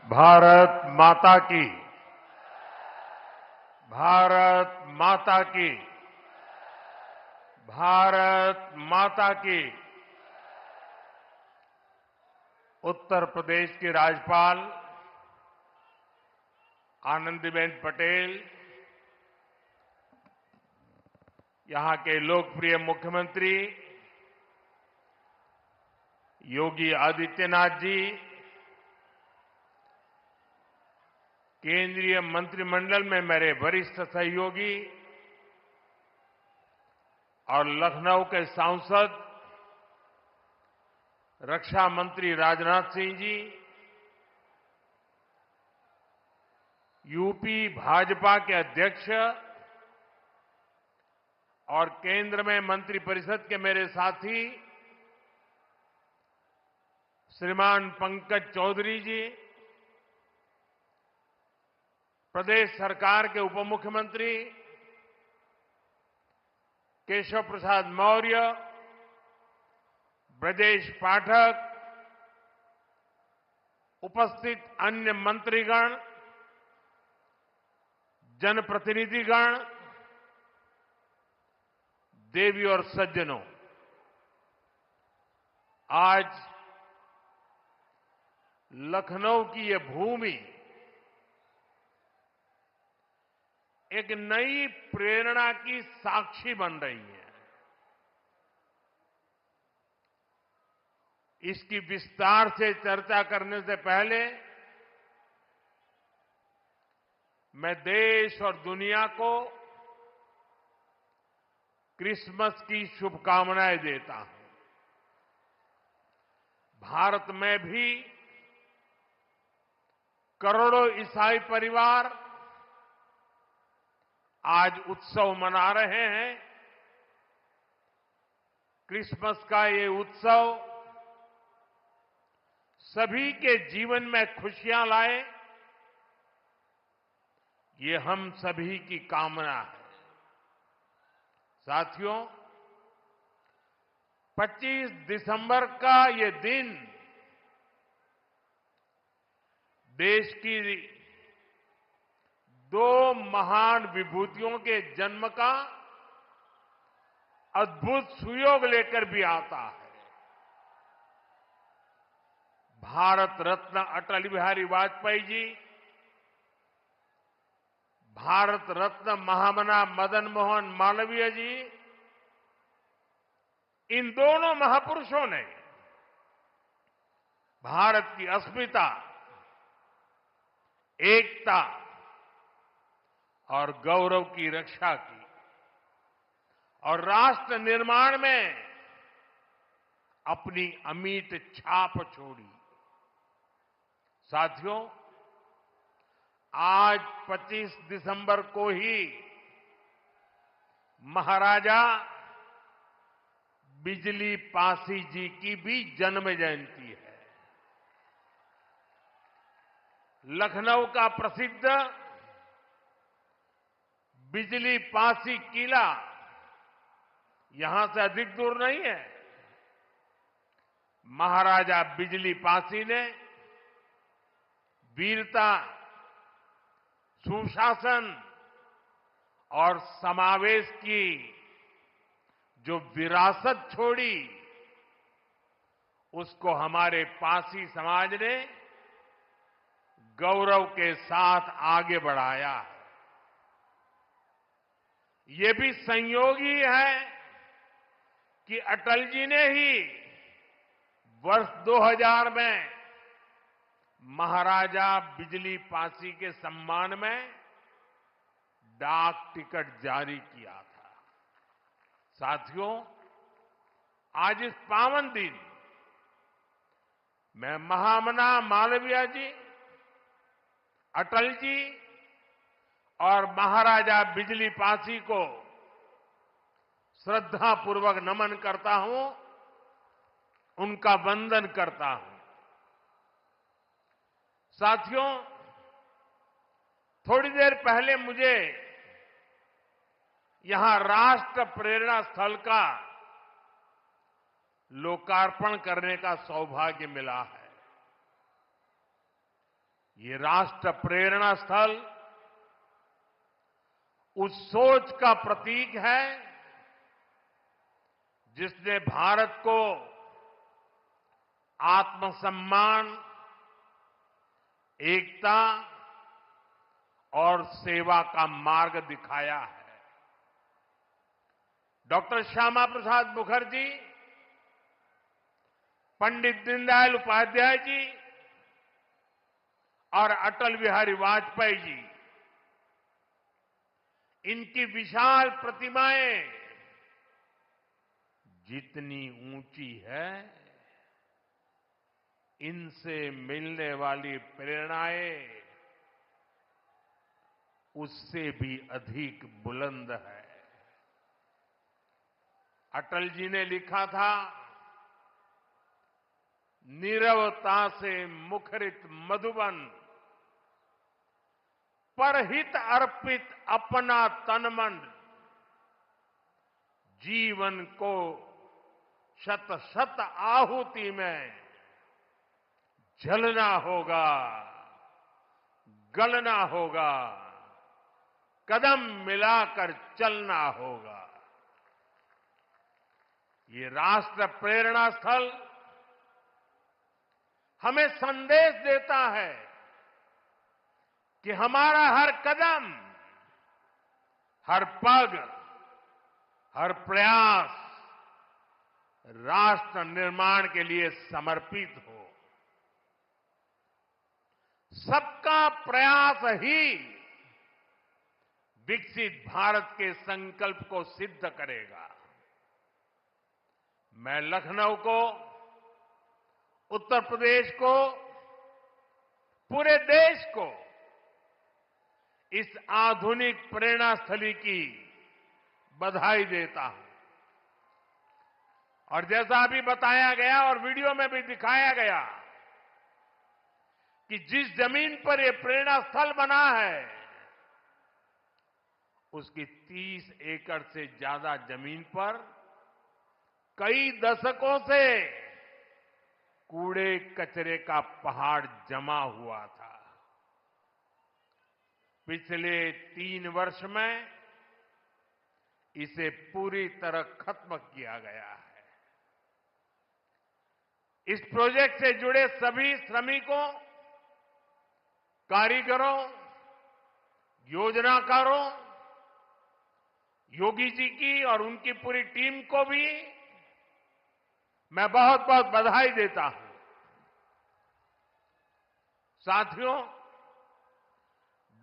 भारत माता की। भारत माता की। भारत माता की। उत्तर प्रदेश की राज्यपाल आनंदीबेन पटेल, यहां के लोकप्रिय मुख्यमंत्री योगी आदित्यनाथ जी, केंद्रीय मंत्रिमंडल में मेरे वरिष्ठ सहयोगी और लखनऊ के सांसद रक्षा मंत्री राजनाथ सिंह जी, यूपी भाजपा के अध्यक्ष और केंद्र में मंत्रिपरिषद के मेरे साथी श्रीमान पंकज चौधरी जी, प्रदेश सरकार के उप मुख्यमंत्री केशव प्रसाद मौर्य, ब्रजेश पाठक, उपस्थित अन्य मंत्रीगण, जनप्रतिनिधिगण, देवी और सज्जनों, आज लखनऊ की ये भूमि एक नई प्रेरणा की साक्षी बन रही है। इसकी विस्तार से चर्चा करने से पहले मैं देश और दुनिया को क्रिसमस की शुभकामनाएं देता हूं। भारत में भी करोड़ों ईसाई परिवार आज उत्सव मना रहे हैं। क्रिसमस का ये उत्सव सभी के जीवन में खुशियां लाए, ये हम सभी की कामना है। साथियों, 25 दिसंबर का ये दिन देश की दो महान विभूतियों के जन्म का अद्भुत सुयोग लेकर भी आता है। भारत रत्न अटल बिहारी वाजपेयी जी, भारत रत्न महामना मदन मोहन मालवीय जी, इन दोनों महापुरुषों ने भारत की अस्मिता, एकता और गौरव की रक्षा की और राष्ट्र निर्माण में अपनी अमिट छाप छोड़ी। साथियों, आज 25 दिसंबर को ही महाराजा बिजली पासी जी की भी जन्म जयंती है। लखनऊ का प्रसिद्ध बिजली पासी किला यहां से अधिक दूर नहीं है। महाराजा बिजली पासी ने वीरता, सुशासन और समावेश की जो विरासत छोड़ी, उसको हमारे पासी समाज ने गौरव के साथ आगे बढ़ाया है। ये भी संयोग ही है कि अटल जी ने ही वर्ष 2000 में महाराजा बिजली पासी के सम्मान में डाक टिकट जारी किया था। साथियों, आज इस पावन दिन मैं महामना मालवीय जी, अटल जी और महाराजा बिजली पासी को श्रद्धापूर्वक नमन करता हूं, उनका वंदन करता हूं। साथियों, थोड़ी देर पहले मुझे यहां राष्ट्र प्रेरणा स्थल का लोकार्पण करने का सौभाग्य मिला है। ये राष्ट्र प्रेरणा स्थल उस सोच का प्रतीक है जिसने भारत को आत्मसम्मान, एकता और सेवा का मार्ग दिखाया है। डॉक्टर श्यामा प्रसाद मुखर्जी, पंडित दीनदयाल उपाध्याय जी और अटल बिहारी वाजपेयी जी, इनकी विशाल प्रतिमाएं जितनी ऊंची है, इनसे मिलने वाली प्रेरणाएं उससे भी अधिक बुलंद है। अटल जी ने लिखा था, नीरवता से मुखरित मधुबन, परहित अर्पित अपना तन मन, जीवन को शत शत आहुति में जलना होगा, गलना होगा, कदम मिलाकर चलना होगा। ये राष्ट्र प्रेरणा स्थल हमें संदेश देता है कि हमारा हर कदम, हर पग, हर प्रयास राष्ट्र निर्माण के लिए समर्पित हो। सबका प्रयास ही विकसित भारत के संकल्प को सिद्ध करेगा। मैं लखनऊ को, उत्तर प्रदेश को, पूरे देश को इस आधुनिक प्रेरणा स्थली की बधाई देता हूं। और जैसा अभी बताया गया और वीडियो में भी दिखाया गया कि जिस जमीन पर यह प्रेरणा स्थल बना है, उसकी 30 एकड़ से ज्यादा जमीन पर कई दशकों से कूड़े कचरे का पहाड़ जमा हुआ था। पिछले 3 वर्ष में इसे पूरी तरह खत्म किया गया है। इस प्रोजेक्ट से जुड़े सभी श्रमिकों, कारीगरों, योजनाकारों, योगी जी की और उनकी पूरी टीम को भी मैं बहुत बहुत बधाई देता हूं। साथियों,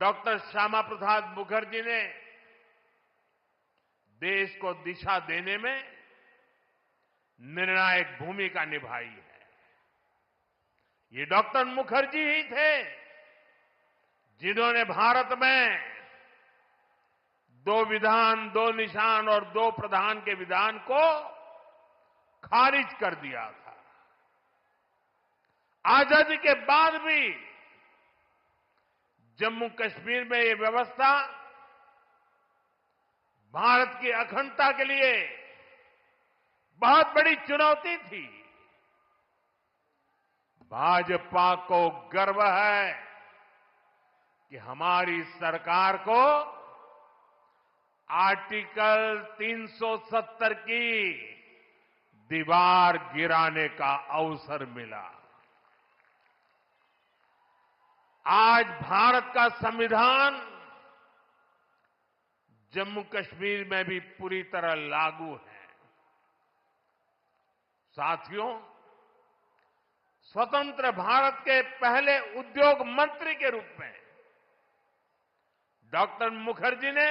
डॉक्टर श्यामा प्रसाद मुखर्जी ने देश को दिशा देने में निर्णायक भूमिका निभाई है। ये डॉक्टर मुखर्जी ही थे जिन्होंने भारत में 2 विधान, 2 निशान और 2 प्रधान के विधान को खारिज कर दिया था। आजादी के बाद भी जम्मू कश्मीर में ये व्यवस्था भारत की अखंडता के लिए बहुत बड़ी चुनौती थी। भाजपा को गर्व है कि हमारी सरकार को आर्टिकल 370 की दीवार गिराने का अवसर मिला। आज भारत का संविधान जम्मू कश्मीर में भी पूरी तरह लागू है। साथियों, स्वतंत्र भारत के पहले उद्योग मंत्री के रूप में डॉक्टर मुखर्जी ने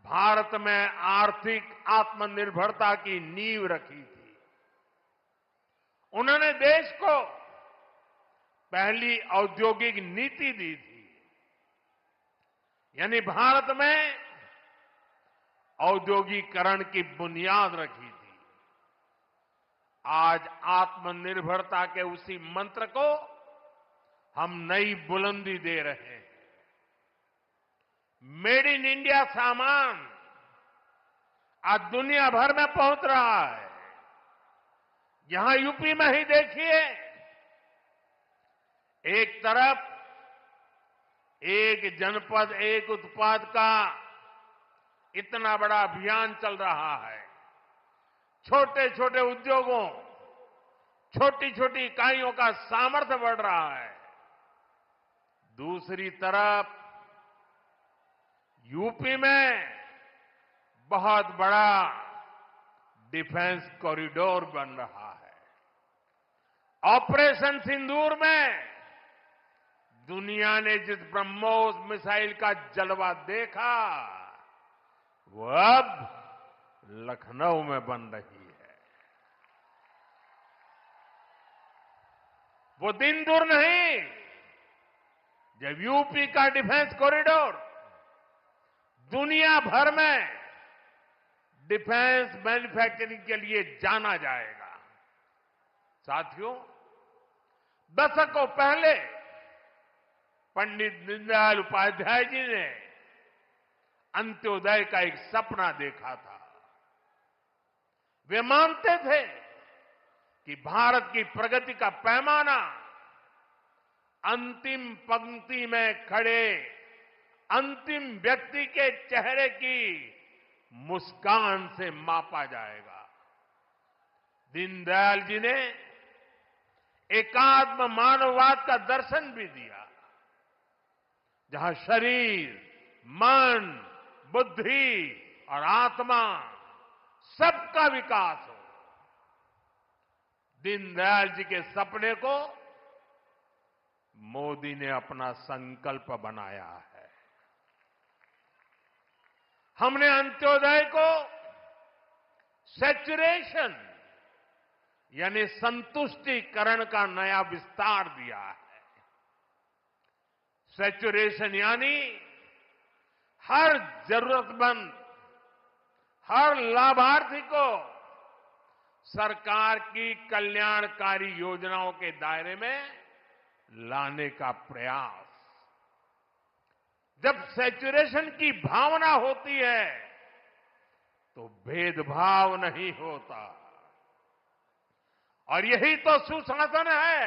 भारत में आर्थिक आत्मनिर्भरता की नींव रखी थी। उन्होंने देश को पहली औद्योगिक नीति दी थी, यानी भारत में औद्योगिकरण की बुनियाद रखी थी। आज आत्मनिर्भरता के उसी मंत्र को हम नई बुलंदी दे रहे हैं। मेड इन इंडिया सामान आज दुनिया भर में पहुंच रहा है। यहां यूपी में ही देखिए, एक तरफ एक जनपद एक उत्पाद का इतना बड़ा अभियान चल रहा है। छोटे छोटे उद्योगों, छोटी छोटी इकाइयों का सामर्थ्य बढ़ रहा है। दूसरी तरफ यूपी में बहुत बड़ा डिफेंस कॉरिडोर बन रहा है। ऑपरेशन सिंदूर में दुनिया ने जिस ब्रह्मोस मिसाइल का जलवा देखा, वो अब लखनऊ में बन रही है। वो दिन दूर नहीं जब यूपी का डिफेंस कॉरिडोर दुनिया भर में डिफेंस मैन्युफैक्चरिंग के लिए जाना जाएगा। साथियों, दशकों पहले पंडित दीनदयाल उपाध्याय जी ने अंत्योदय का एक सपना देखा था। वे मानते थे कि भारत की प्रगति का पैमाना अंतिम पंक्ति में खड़े अंतिम व्यक्ति के चेहरे की मुस्कान से मापा जाएगा। दीनदयाल जी ने एकात्म मानववाद का दर्शन भी दिया, जहां शरीर, मन, बुद्धि और आत्मा सबका विकास हो। दीनदयाल जी के सपने को मोदी ने अपना संकल्प बनाया है। हमने अंत्योदय को सैचुरेशन यानी संतुष्टिकरण का नया विस्तार दिया है। सैचुरेशन यानी हर जरूरतमंद, हर लाभार्थी को सरकार की कल्याणकारी योजनाओं के दायरे में लाने का प्रयास। जब सैचुरेशन की भावना होती है तो भेदभाव नहीं होता, और यही तो सुशासन है,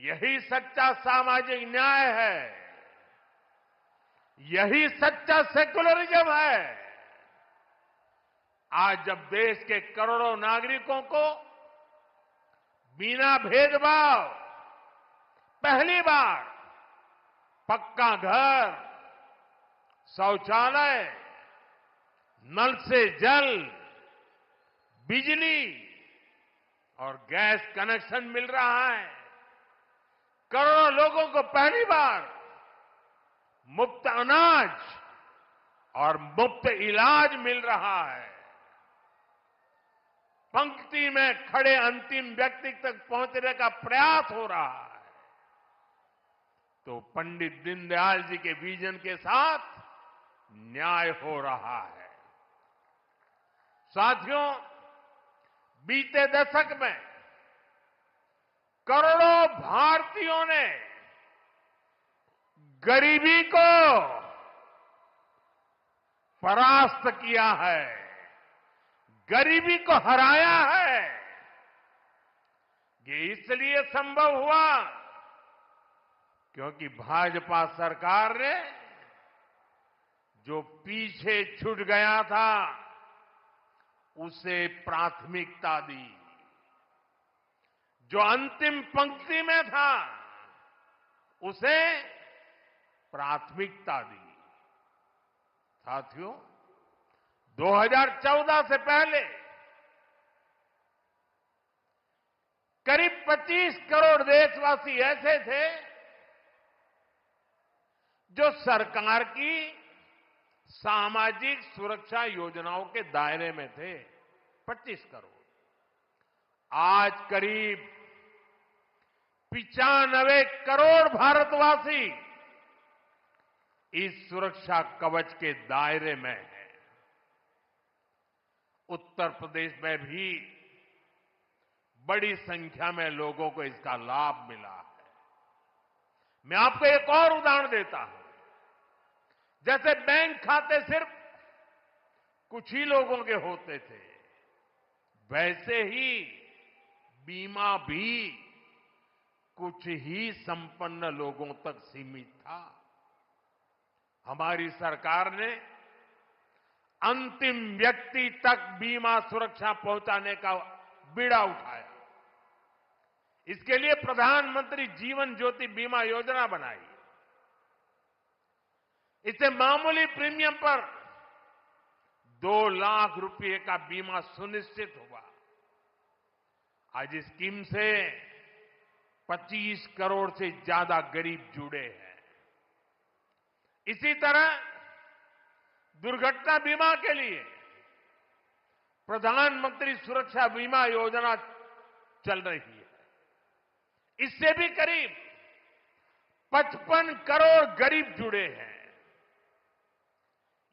यही सच्चा सामाजिक न्याय है, यही सच्चा सेकुलरिज्म है। आज जब देश के करोड़ों नागरिकों को बिना भेदभाव पहली बार पक्का घर, शौचालय, नल से जल, बिजली और गैस कनेक्शन मिल रहा है, करोड़ों लोगों को पहली बार मुफ्त अनाज और मुफ्त इलाज मिल रहा है, पंक्ति में खड़े अंतिम व्यक्ति तक पहुंचने का प्रयास हो रहा है, तो पंडित दीनदयाल जी के विजन के साथ न्याय हो रहा है। साथियों, बीते दशक में करोड़ों भारतीयों ने गरीबी को परास्त किया है, गरीबी को हराया है। ये इसलिए संभव हुआ क्योंकि भाजपा सरकार ने जो पीछे छूट गया था उसे प्राथमिकता दी, जो अंतिम पंक्ति में था उसे प्राथमिकता दी। साथियों, 2014 से पहले करीब 25 करोड़ देशवासी ऐसे थे जो सरकार की सामाजिक सुरक्षा योजनाओं के दायरे में थे। 25 करोड़। आज करीब 95 करोड़ भारतवासी इस सुरक्षा कवच के दायरे में है। उत्तर प्रदेश में भी बड़ी संख्या में लोगों को इसका लाभ मिला है। मैं आपको एक और उदाहरण देता हूं। जैसे बैंक खाते सिर्फ कुछ ही लोगों के होते थे, वैसे ही बीमा भी कुछ ही संपन्न लोगों तक सीमित था। हमारी सरकार ने अंतिम व्यक्ति तक बीमा सुरक्षा पहुंचाने का बीड़ा उठाया। इसके लिए प्रधानमंत्री जीवन ज्योति बीमा योजना बनाई। इससे मामूली प्रीमियम पर 2 लाख रुपए का बीमा सुनिश्चित हुआ। आज इस स्कीम से 25 करोड़ से ज्यादा गरीब जुड़े हैं। इसी तरह दुर्घटना बीमा के लिए प्रधानमंत्री सुरक्षा बीमा योजना चल रही है। इससे भी करीब 55 करोड़ गरीब जुड़े हैं।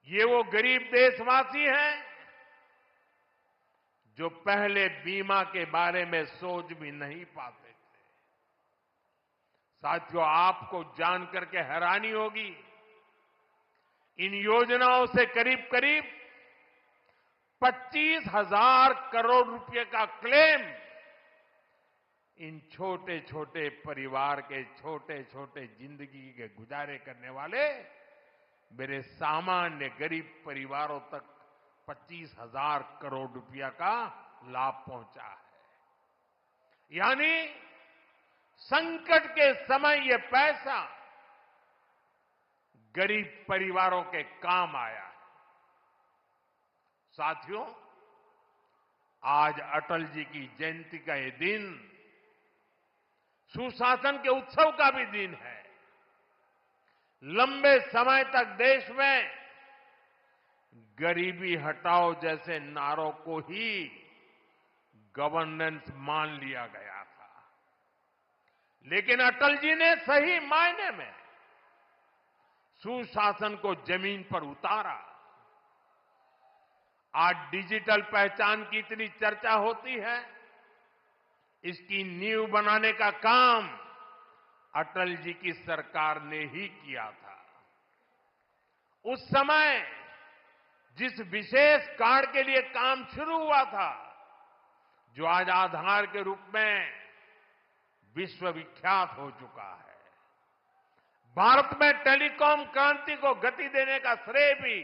ये वो गरीब देशवासी हैं जो पहले बीमा के बारे में सोच भी नहीं पाते थे। साथियों, आपको जानकर के हैरानी होगी, इन योजनाओं से करीब करीब 25,000 करोड़ रुपए का क्लेम इन छोटे छोटे परिवार के छोटे छोटे जिंदगी के गुजारे करने वाले मेरे सामान्य गरीब परिवारों तक 25,000 करोड़ रुपया का लाभ पहुंचा है। यानी संकट के समय ये पैसा गरीब परिवारों के काम आया है। साथियों, आज अटल जी की जयंती का ये दिन सुशासन के उत्सव का भी दिन है। लंबे समय तक देश में गरीबी हटाओ जैसे नारों को ही गवर्नेंस मान लिया गया था, लेकिन अटल जी ने सही मायने में सुशासन को जमीन पर उतारा। आज डिजिटल पहचान की इतनी चर्चा होती है, इसकी नींव बनाने का काम अटल जी की सरकार ने ही किया था। उस समय जिस विशेष कार्ड के लिए काम शुरू हुआ था, जो आज आधार के रूप में विश्वविख्यात हो चुका है, भारत में टेलीकॉम क्रांति को गति देने का श्रेय भी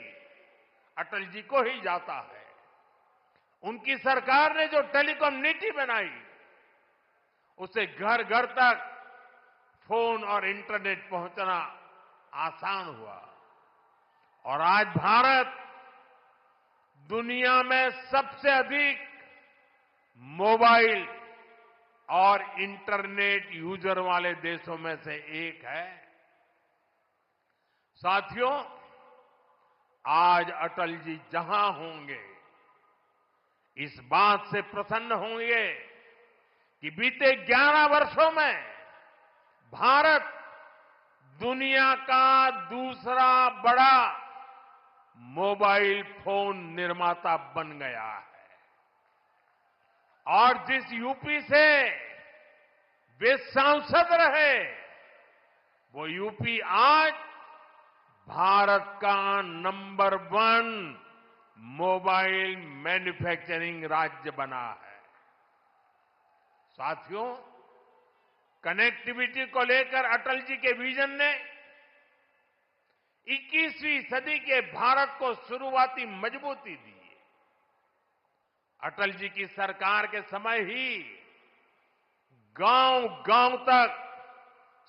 अटल जी को ही जाता है। उनकी सरकार ने जो टेलीकॉम नीति बनाई, उससे घर घर तक फोन और इंटरनेट पहुंचना आसान हुआ और आज भारत दुनिया में सबसे अधिक मोबाइल और इंटरनेट यूजर वाले देशों में से एक है। साथियों, आज अटल जी जहां होंगे, इस बात से प्रसन्न होंगे कि बीते 11 वर्षों में भारत दुनिया का दूसरा बड़ा मोबाइल फोन निर्माता बन गया है। और जिस यूपी से वे सांसद रहे, वो यूपी आज भारत का नंबर 1 मोबाइल मैन्युफैक्चरिंग राज्य बना है। साथियों, कनेक्टिविटी को लेकर अटल जी के विजन ने 21वीं सदी के भारत को शुरुआती मजबूती दी। अटल जी की सरकार के समय ही गांव गांव तक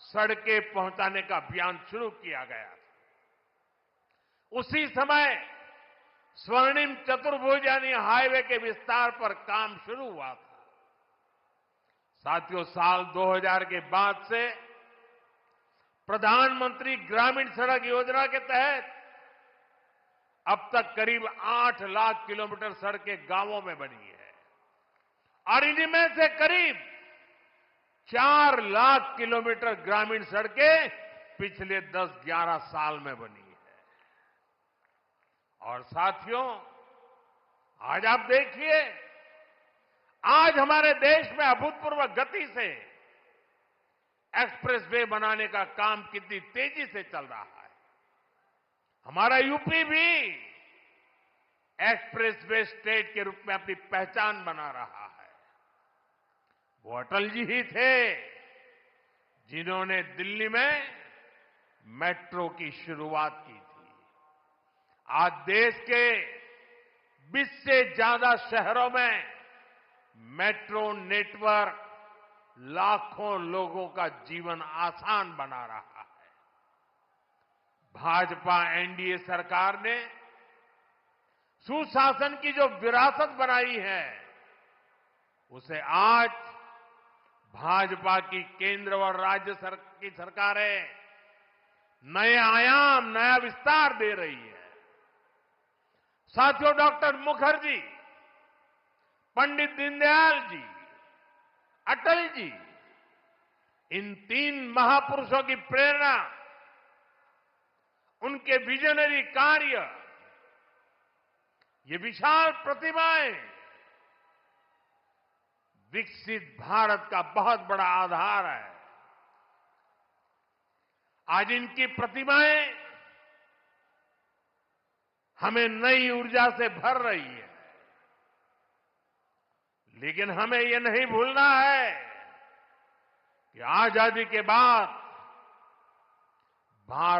सड़कें पहुंचाने का अभियान शुरू किया गया था। उसी समय स्वर्णिम चतुर्भुज यानी हाईवे के विस्तार पर काम शुरू हुआ था। साथियों, साल 2000 के बाद से प्रधानमंत्री ग्रामीण सड़क योजना के तहत अब तक करीब 8 लाख किलोमीटर सड़कें गांवों में बनी है और इनमें से करीब 4 लाख किलोमीटर ग्रामीण सड़कें पिछले 10-11 साल में बनी है। और साथियों, आज आप देखिए, आज हमारे देश में अभूतपूर्व गति से एक्सप्रेसवे बनाने का काम कितनी तेजी से चल रहा है। हमारा यूपी भी एक्सप्रेसवे स्टेट के रूप में अपनी पहचान बना रहा है। वो अटल जी ही थे जिन्होंने दिल्ली में मेट्रो की शुरुआत की थी। आज देश के 20 से ज्यादा शहरों में मेट्रो नेटवर्क लाखों लोगों का जीवन आसान बना रहा है। भाजपा एनडीए सरकार ने सुशासन की जो विरासत बनाई है, उसे आज भाजपा की केंद्र और राज्य की सरकारें नए आयाम, नया विस्तार दे रही है। साथियों, डॉक्टर मुखर्जी, पंडित दीनदयाल जी, अटल जी, इन 3 महापुरुषों की प्रेरणा, उनके विजनरी कार्य, ये विशाल प्रतिभाएं विकसित भारत का बहुत बड़ा आधार है। आज इनकी प्रतिमाएं हमें नई ऊर्जा से भर रही है, लेकिन हमें यह नहीं भूलना है कि आजादी के बाद भारत